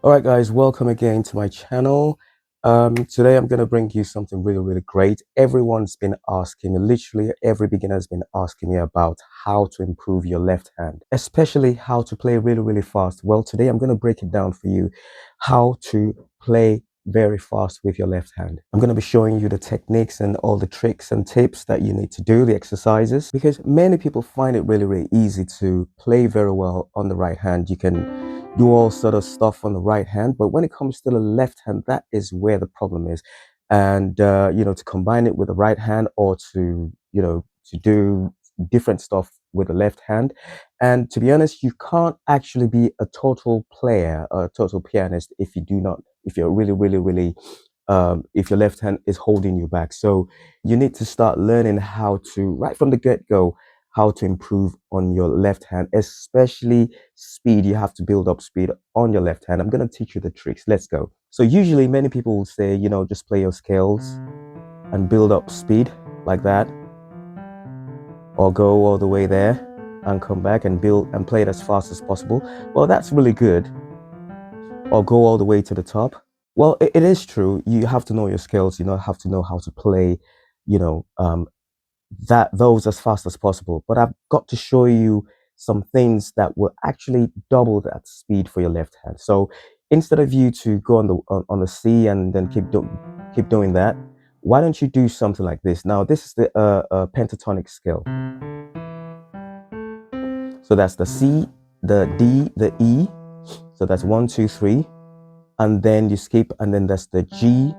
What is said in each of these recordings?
All right, guys, welcome again to my channel. Today I'm going to bring you something really great. Everyone's been asking me, literally every beginner has been asking me about how to improve your left hand, especially how to play really fast. Well, today I'm going to break it down for you how to play very fast with your left hand. I'm going to be showing you the techniques and all the tricks and tips that you need to do, the exercises, because many people find it really easy to play very well on the right hand. You can do all sort of stuff on the right hand, but when it comes to the left hand, that is where the problem is. And to combine it with the right hand, or to do different stuff with the left hand. And to be honest, you can't actually be a total player or a total pianist if you're really if your left hand is holding you back. So you need to start learning how to, right from the get-go, how to improve on your left hand, especially speed. You have to build up speed on your left hand. I'm going to teach you the tricks. Let's go. So usually many people will say, just play your scales and build up speed like that, or go all the way there and come back and build and play it as fast as possible. Well, that's really good. Or go all the way to the top. Well, it is true. You have to know your scales. You have to know how to play, you know, um, those as fast as possible. But I've got to show you some things that will actually double that speed for your left hand. So instead of you to go on the C and then keep doing that, why don't you do something like this? Now, this is the pentatonic scale. So that's the C, the D, the E. So that's 1, 2, 3. And then you skip, and then that's the G,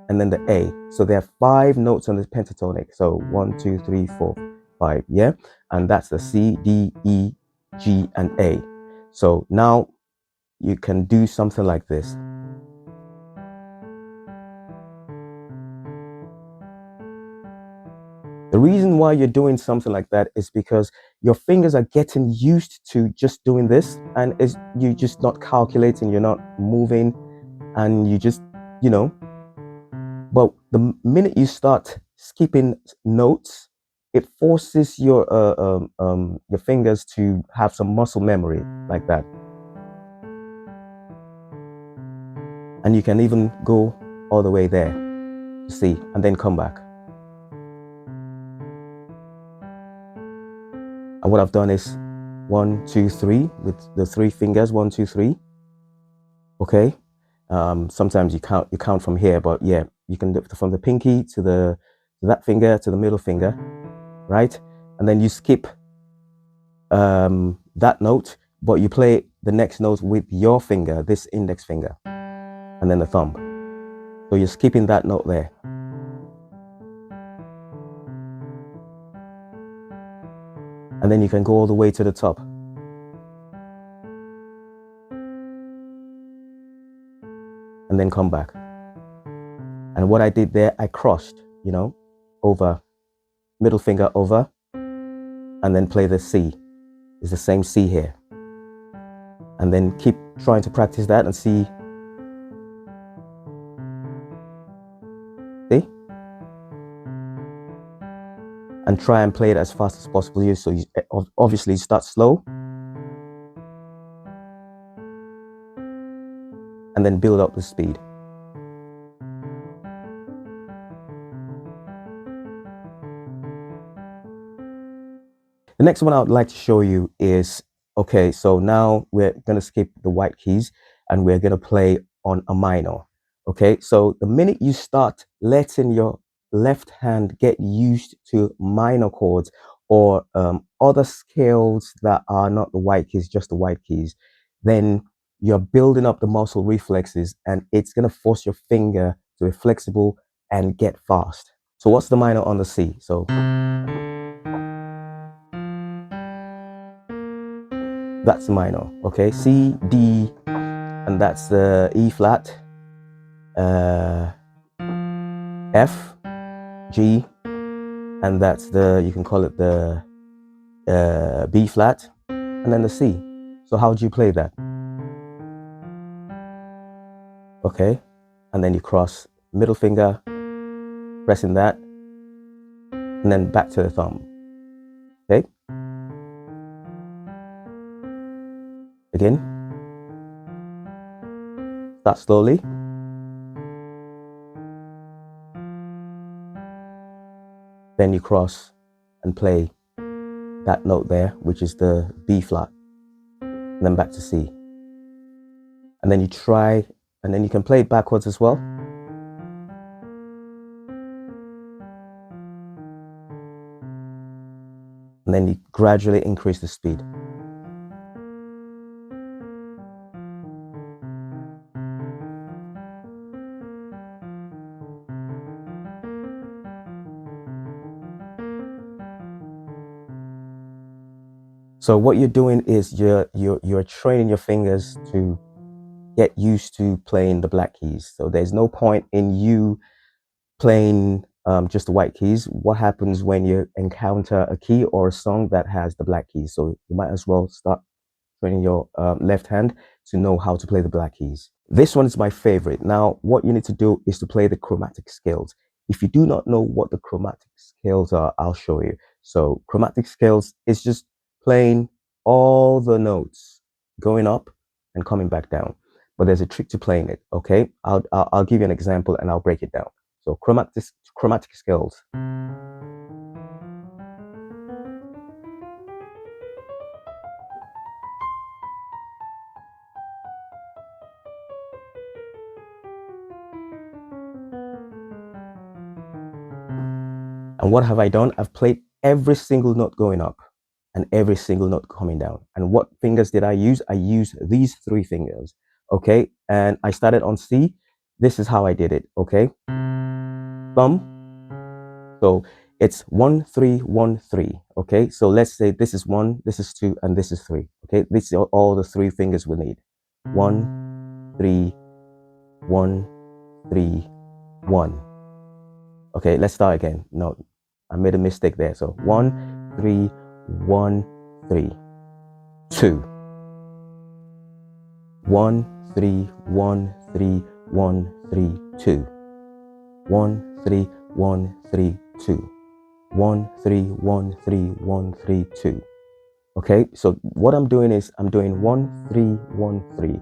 and then the A. So there are 5 notes on the pentatonic. So 1, 2, 3, 4, 5, yeah? And that's the C, D, E, G, and A. So now you can do something like this. The reason why you're doing something like that is because your fingers are getting used to just doing this, and you're just not calculating, you're not moving, and you just, you know. But the minute you start skipping notes, it forces your fingers to have some muscle memory like that. And you can even go all the way there, see, and then come back. And what I've done is 1, 2, 3 with the 3 fingers, 1, 2, 3. Okay. Sometimes you count from here, but yeah, you can do from the pinky to that finger to the middle finger, right? And then you skip that note, but you play the next note with your finger, this index finger, and then the thumb. So you're skipping that note there. And then you can go all the way to the top. And then come back. And what I did there, I crossed, over, middle finger over, and then play the C. It's the same C here. And then keep trying to practice that and see. See? And try and play it as fast as possible. So you obviously start slow. And then build up the speed. The next one I would like to show you is, okay, so now we're going to skip the white keys and we're going to play on a minor. Okay, so the minute you start letting your left hand get used to minor chords or other scales that are not the white keys, just the white keys, then you're building up the muscle reflexes and it's going to force your finger to be flexible and get fast. So what's the minor on the C? So that's minor, okay? C, D, and that's the E flat, F, G, and that's you can call it the B flat, and then the C. So how do you play that? Okay, and then you cross middle finger, pressing that, and then back to the thumb, okay? Again. Start slowly. Then you cross and play that note there, which is the B flat, and then back to C. And then you try, and then you can play it backwards as well. And then you gradually increase the speed. So what you're doing is you're training your fingers to get used to playing the black keys. So there's no point in you playing just the white keys. What happens when you encounter a key or a song that has the black keys? So you might as well start training your left hand to know how to play the black keys. This one is my favorite. Now, what you need to do is to play the chromatic scales. If you do not know what the chromatic scales are, I'll show you. So chromatic scales is just playing all the notes going up and coming back down. But there's a trick to playing it, okay? I'll give you an example and I'll break it down. So chromatic scales. And what have I done? I've played every single note going up and every single note coming down. And what fingers did I use? I used these 3 fingers, okay? And I started on C. This is how I did it, okay? Thumb. So it's 1, 3, 1, 3, okay? So let's say this is 1, this is 2, and this is 3, okay? These are all the 3 fingers we need. 1, 3, 1, 3, 1. Okay, let's start again. No, I made a mistake there. So 1, 3, 1, 3, 2. 1, 3, 1, 3, 1, 3, 2. 1, 3, 1, 3, 2. 1, 3, 1, 3, 1, 3, 2. Okay, so what I'm doing is I'm doing 1, 3, 1, 3.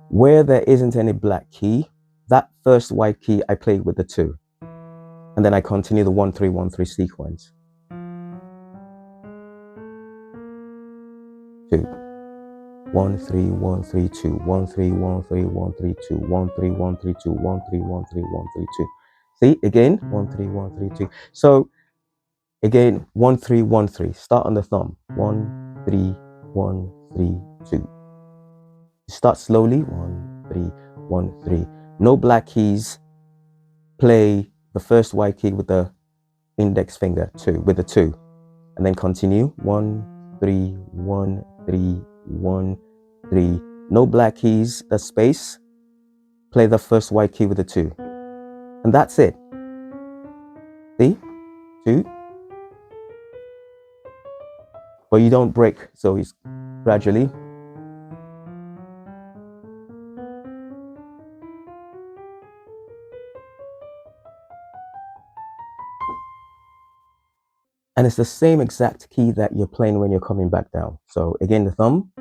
Where there isn't any black key, that first white key I play with the 2. And then I continue the 1, 3, 1, 3 sequence. 2. 1, 3, 1, 3, 2. 1, 3, 1, 3, 1, 3, 2. 1, 3, 1, 3, 2. 1, 3, 1, 3, 1, 3, 2. See, again, 1, 3, 1, 3, 2. So again, 1, 3, 1, 3. Start on the thumb. 1, 3, 1, 3, 2. Start slowly. 1, 3, 1, 3. No black keys. Play the first white key with the index finger, 2, with the 2. And then continue. 1, 3, 1, 3, 1, 3. No black keys, the space. Play the first white key with the 2. And that's it. See? 2. But you don't break, so it's gradually. And it's the same exact key that you're playing when you're coming back down. So again, the thumb.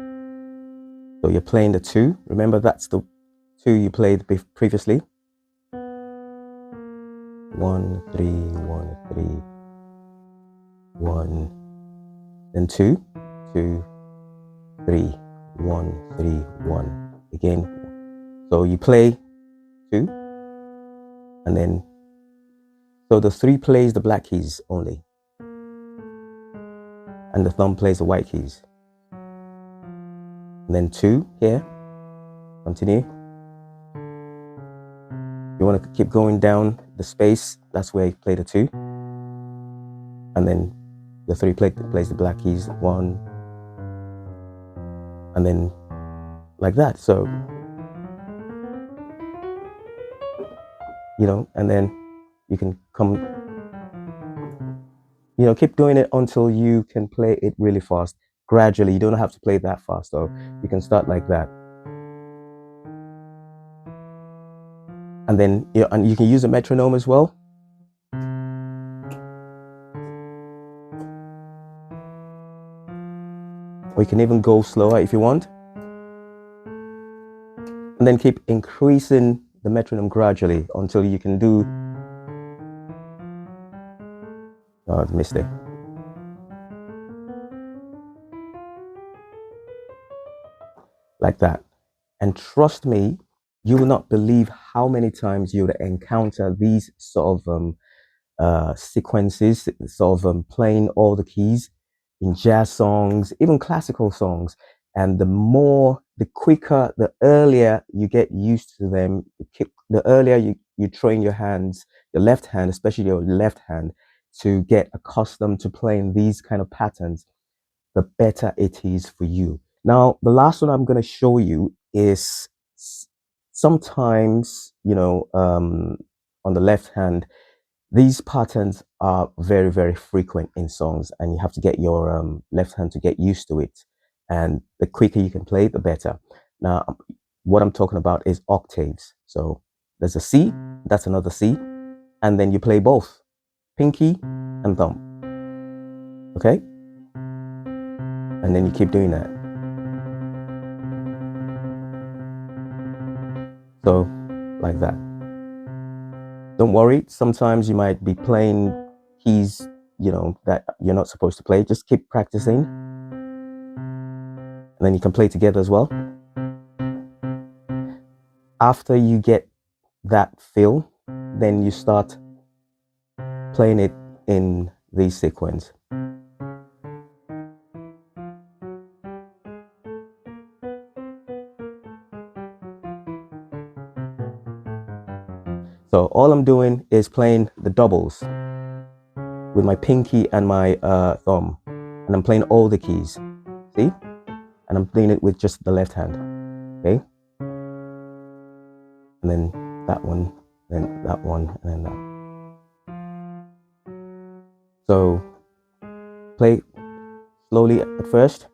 So you're playing the 2. Remember, that's the 2 you played previously. 1, 3, 1, 3, 1. Then 2, 2, 3, 1, 3, 1. Again. So you play 2. And then, so the 3 plays the black keys only. And the thumb plays the white keys. And then 2 here. Continue. You want to keep going down the space. That's where you play the 2. And then the 3 plays the black keys. 1. And then like that. So, you know, and then you can come, you know, keep doing it until you can play it really fast. Gradually, you don't have to play that fast though. You can start like that. And then, you know, and you can use a metronome as well. Or you can even go slower if you want. And then keep increasing the metronome gradually until you can do, oh, I missed it. Like that. And trust me, you will not believe how many times you'll encounter these sort of sequences, sort of playing all the keys in jazz songs, even classical songs. And the quicker, the earlier you get used to them, the earlier you train your hands, your left hand, especially your left hand, to get accustomed to playing these kind of patterns, the better it is for you. Now, the last one I'm going to show you is sometimes, on the left hand, these patterns are very, very frequent in songs, and you have to get your left hand to get used to it. And the quicker you can play it, the better. Now, what I'm talking about is octaves. So there's a C, that's another C, and then you play both, pinky and thumb. Okay? And then you keep doing that. So, like that. Don't worry, sometimes you might be playing keys, that you're not supposed to play. Just keep practicing. And then you can play together as well. After you get that feel, then you start playing it in the sequence. So all I'm doing is playing the doubles with my pinky and my thumb, and I'm playing all the keys, see? And I'm playing it with just the left hand, okay? And then that one, then that one, and then that. So play slowly at first,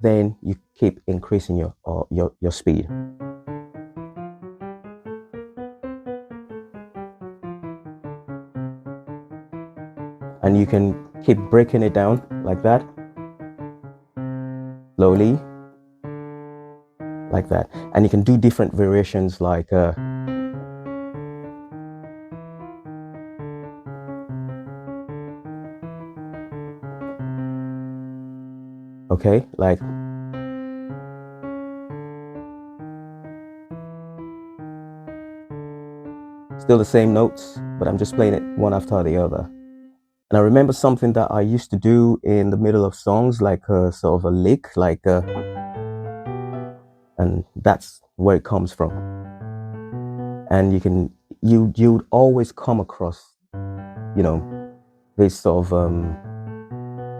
then you keep increasing your speed. And you can keep breaking it down like that, slowly, like that. And you can do different variations like okay, like still the same notes, but I'm just playing it one after the other. And I remember something that I used to do in the middle of songs, like sort of a lick, like and that's where it comes from. And you'd always come across, this sort of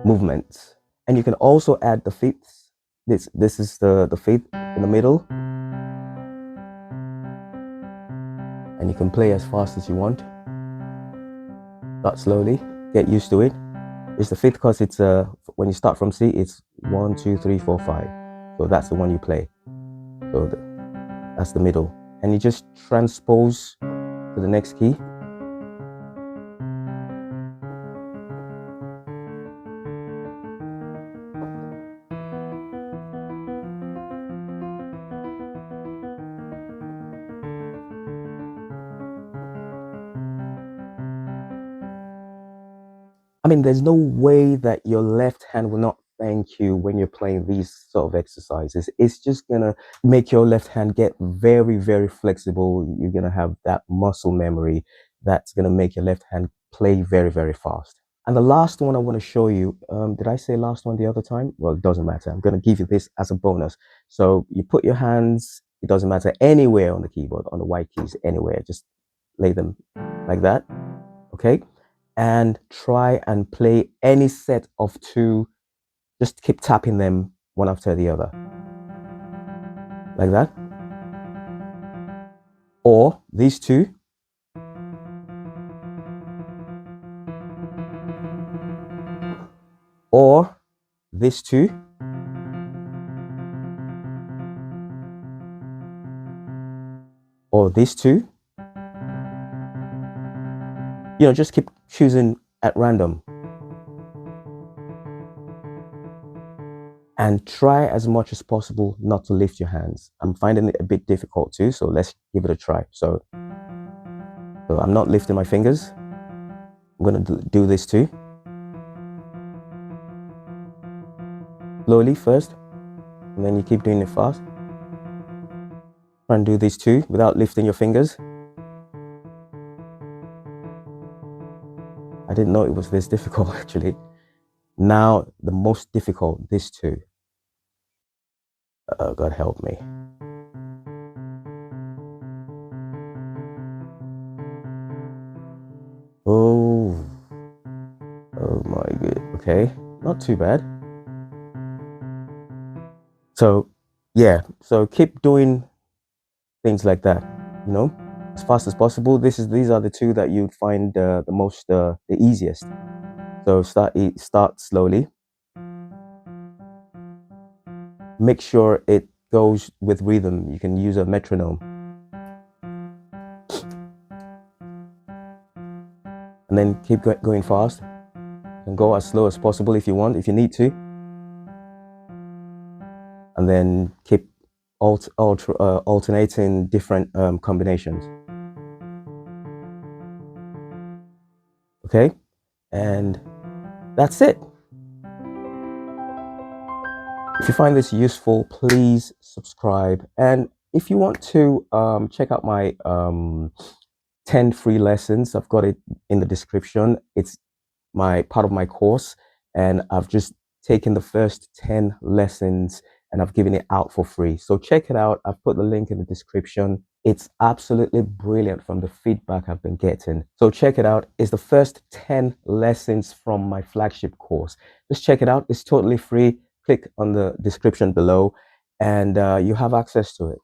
movements. And you can also add the fifths. This is the fifth in the middle, and you can play as fast as you want. Start slowly, get used to it. It's the fifth because it's when you start from C, it's 1, 2, 3, 4, 5. So that's the one you play. So that's the middle, and you just transpose to the next key. I mean, there's no way that your left hand will not thank you when you're playing these sort of exercises. It's just gonna make your left hand get very, very flexible. You're gonna have that muscle memory that's gonna make your left hand play very, very fast. And the last one I want to show you, did I say last one the other time? Well, it doesn't matter. I'm going to give you this as a bonus. So you put your hands, it doesn't matter, anywhere on the keyboard, on the white keys, anywhere. Just lay them like that, okay? And try and play any set of two. Just keep tapping them one after the other, like that. Or these two. Or these two. Or these two. Just keep choosing at random. and try as much as possible not to lift your hands. I'm finding it a bit difficult too, so let's give it a try. So I'm not lifting my fingers. I'm going to do this too. Slowly first, and then you keep doing it fast. Try and do this too without lifting your fingers. I didn't know it was this difficult actually. Now the most difficult, this too. God help me. Oh my god. Okay, not too bad. So yeah, so keep doing things like that, you know, as fast as possible. These are the two that you'd find the most the easiest. So start slowly. Make sure it goes with rhythm. You can use a metronome, and then keep going fast. You can go as slow as possible if you want, if you need to, and then keep alternating different combinations. Okay, and that's it. If you find this useful, please subscribe. And if you want to check out my 10 free lessons, I've got it in the description. It's my part of my course, and I've just taken the first 10 lessons and I've given it out for free. So check it out. I've put the link in the description. It's absolutely brilliant from the feedback I've been getting. So check it out. It's the first 10 lessons from my flagship course. Just check it out. It's totally free. Click on the description below and you have access to it.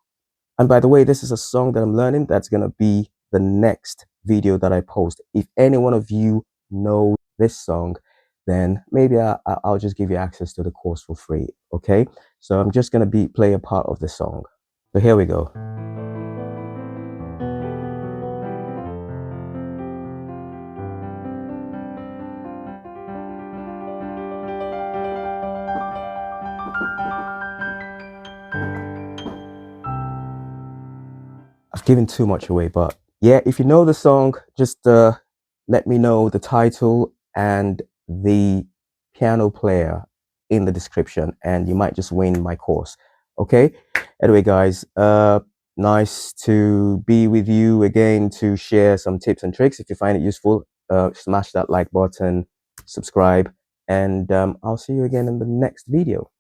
And by the way, this is a song that I'm learning that's going to be the next video that I post. If any one of you know this song, then maybe I'll just give you access to the course for free. Okay, so I'm just going to play a part of the song. So here we go. I've given too much away, but yeah, if you know the song, just let me know the title and the piano player in the description, and you might just win my course. Okay, anyway guys, nice to be with you again to share some tips and tricks. If you find it useful, smash that like button, subscribe, and I'll see you again in the next video.